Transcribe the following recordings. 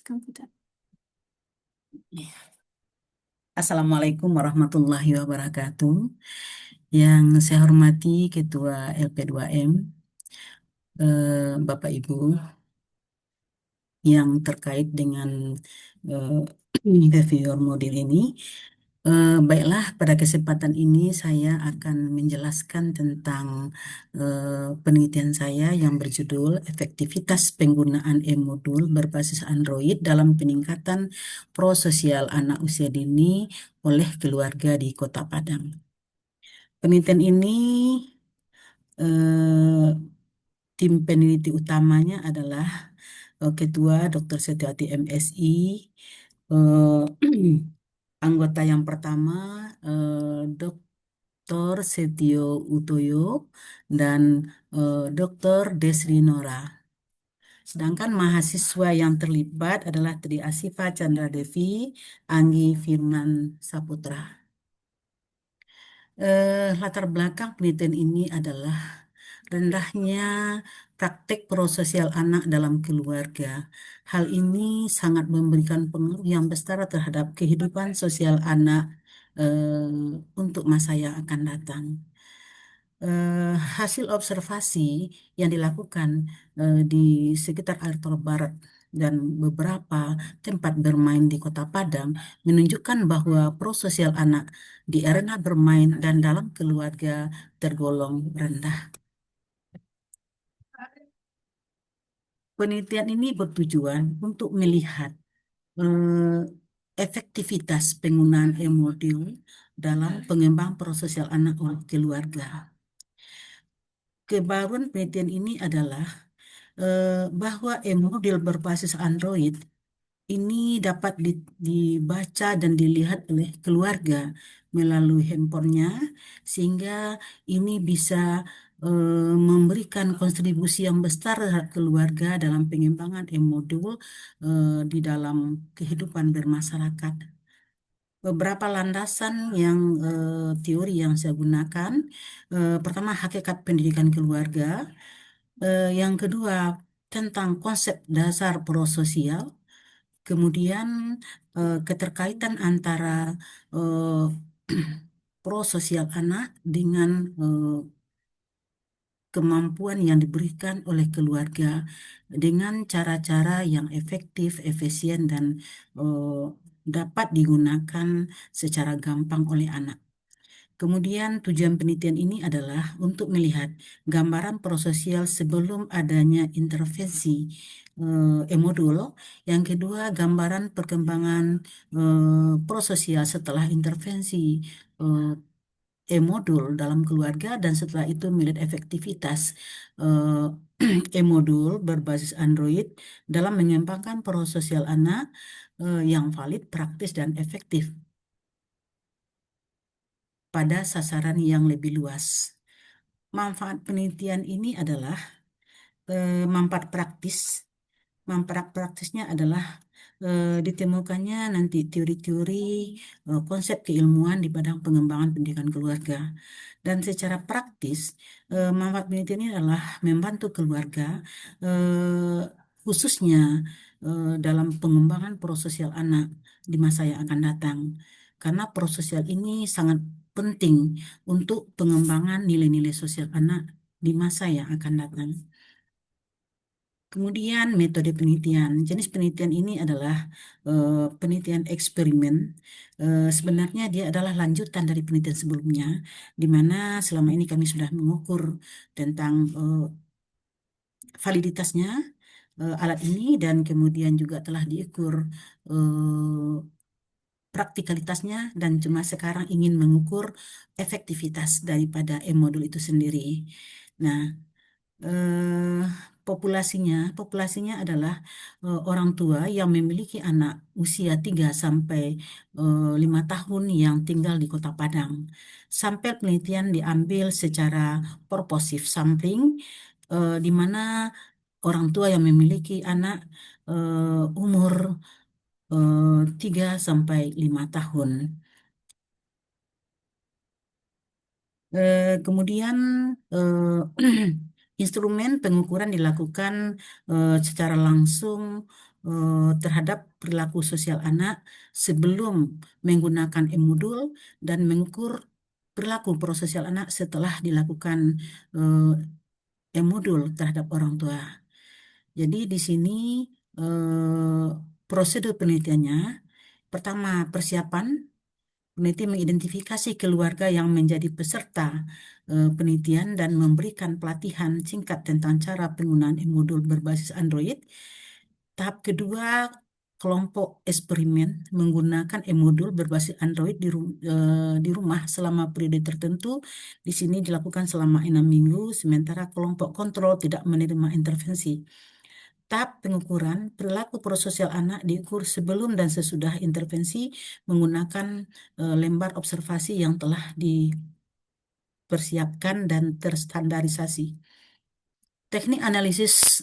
Komputer. Assalamualaikum warahmatullahi wabarakatuh. Yang saya hormati Ketua LP2M, Bapak Ibu, yang terkait dengan eh, behavior model ini. Baiklah, pada kesempatan ini saya akan menjelaskan tentang penelitian saya yang berjudul Efektivitas Penggunaan E-Modul berbasis Android dalam peningkatan prososial anak usia dini oleh keluarga di Kota Padang. Penelitian ini eh, tim peneliti utamanya adalah Ketua Dr. Setiati MSI, eh, anggota yang pertama Dr. Setio Utoyo dan Dr. Desri Nora. Sedangkan mahasiswa yang terlibat adalah Tri Asifa Chandra Devi, Anggi Firman Saputra. Latar belakang penelitian ini adalah rendahnya praktek prososial anak dalam keluarga. Hal ini sangat memberikan pengaruh yang besar terhadap kehidupan sosial anak untuk masa yang akan datang. Hasil observasi yang dilakukan di sekitar Altor Barat dan beberapa tempat bermain di Kota Padang menunjukkan bahwa prososial anak di arena bermain dan dalam keluarga tergolong rendah. Penelitian ini bertujuan untuk melihat eh, efektivitas penggunaan e-modul dalam pengembangan prososial anak oleh keluarga. Kebaruan penelitian ini adalah bahwa e-modul berbasis Android ini dapat dibaca dan dilihat oleh keluarga melalui handphonenya, sehingga ini bisa memberikan kontribusi yang besar terhadap keluarga dalam pengembangan e-modul di dalam kehidupan bermasyarakat. Beberapa landasan yang teori yang saya gunakan, pertama hakikat pendidikan keluarga, yang kedua tentang konsep dasar prososial. Kemudian keterkaitan antara eh, prososial anak dengan kemampuan yang diberikan oleh keluarga dengan cara-cara yang efektif, efisien, dan eh, dapat digunakan secara gampang oleh anak. Kemudian tujuan penelitian ini adalah untuk melihat gambaran prososial sebelum adanya intervensi e-modul. Yang kedua, gambaran perkembangan prososial setelah intervensi eh, e-modul dalam keluarga, dan setelah itu melihat efektivitas eh, e-modul berbasis Android dalam mengembangkan prososial anak yang valid, praktis, dan efektif pada sasaran yang lebih luas. Manfaat penelitian ini adalah manfaat praktis. Manfaat praktisnya adalah ditemukannya nanti teori-teori konsep keilmuan di bidang pengembangan pendidikan keluarga. Dan secara praktis, manfaat penelitian ini adalah membantu keluarga, eh, khususnya dalam pengembangan prososial anak di masa yang akan datang. Karena prososial ini sangat penting untuk pengembangan nilai-nilai sosial anak di masa yang akan datang. Kemudian metode penelitian. Jenis penelitian ini adalah penelitian eksperimen. Sebenarnya dia adalah lanjutan dari penelitian sebelumnya, di mana selama ini kami sudah mengukur tentang validitasnya alat ini, dan kemudian juga telah diukur eh, praktikalitasnya, dan cuma sekarang ingin mengukur efektivitas daripada e-modul itu sendiri. Nah, eh, populasinya adalah orang tua yang memiliki anak usia 3 sampai 5 tahun yang tinggal di Kota Padang. Sampel penelitian diambil secara purposive sampling, di mana orang tua yang memiliki anak umur 3 sampai 5 tahun. Kemudian instrumen pengukuran dilakukan secara langsung terhadap perilaku sosial anak sebelum menggunakan e-modul dan mengukur perilaku prososial anak setelah dilakukan e-modul terhadap orang tua. Jadi di sini prosedur penelitiannya, pertama persiapan, peneliti mengidentifikasi keluarga yang menjadi peserta penelitian dan memberikan pelatihan singkat tentang cara penggunaan e-modul berbasis Android. Tahap kedua, kelompok eksperimen menggunakan e-modul berbasis Android di rumah selama periode tertentu. Di sini dilakukan selama 6 minggu, sementara kelompok kontrol tidak menerima intervensi. Tahap pengukuran perilaku prososial anak diukur sebelum dan sesudah intervensi menggunakan lembar observasi yang telah dipersiapkan dan terstandarisasi. Teknik analisis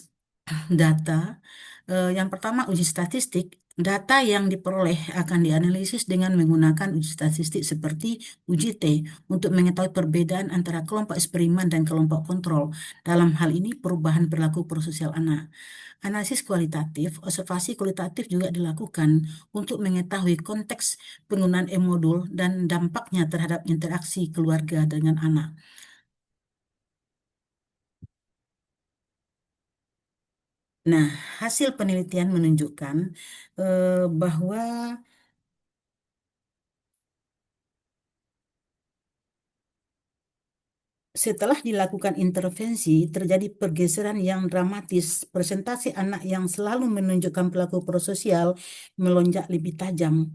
data, yang pertama uji statistik. Data yang diperoleh akan dianalisis dengan menggunakan uji statistik seperti uji T untuk mengetahui perbedaan antara kelompok eksperimen dan kelompok kontrol. Dalam hal ini perubahan perilaku prososial anak. Analisis kualitatif, observasi kualitatif juga dilakukan untuk mengetahui konteks penggunaan e-modul dan dampaknya terhadap interaksi keluarga dengan anak. Nah, hasil penelitian menunjukkan bahwa setelah dilakukan intervensi, terjadi pergeseran yang dramatis. Persentase anak yang selalu menunjukkan perilaku prososial melonjak lebih tajam,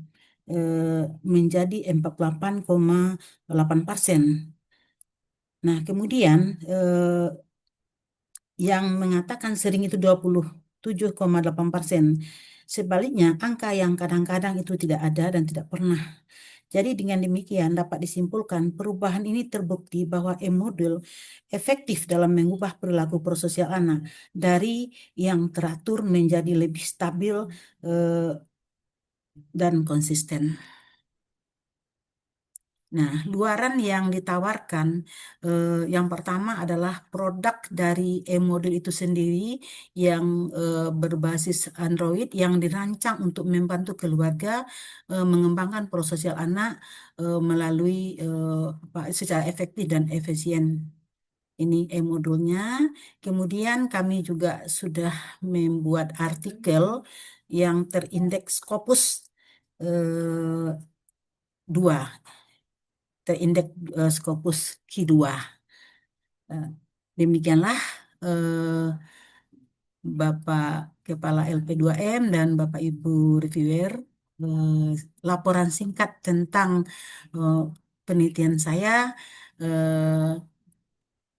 menjadi 48,8%. Nah, kemudian yang mengatakan sering itu 27,8%. Sebaliknya, angka yang kadang-kadang itu tidak ada dan tidak pernah. Jadi dengan demikian dapat disimpulkan perubahan ini terbukti bahwa e-modul efektif dalam mengubah perilaku prososial anak dari yang teratur menjadi lebih stabil eh, dan konsisten. Nah, luaran yang ditawarkan, yang pertama adalah produk dari e-modul itu sendiri yang berbasis Android yang dirancang untuk membantu keluarga mengembangkan prososial anak melalui secara efektif dan efisien. Ini e-modulnya. Kemudian kami juga sudah membuat artikel yang terindeks Scopus 2, terindeks Scopus Q2. Eh, Demikianlah eh, Bapak Kepala LP2M dan Bapak Ibu reviewer, eh, laporan singkat tentang eh, penelitian saya. eh,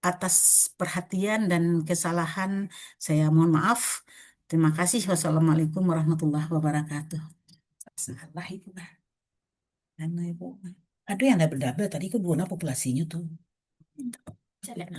Atas perhatian dan kesalahan saya mohon maaf. Terima kasih. Wassalamualaikum warahmatullahi wabarakatuh. Salah itu lah. Anu, Ibu. Aduh yang double-double tadi ke buana populasinya tuh. Saya lihat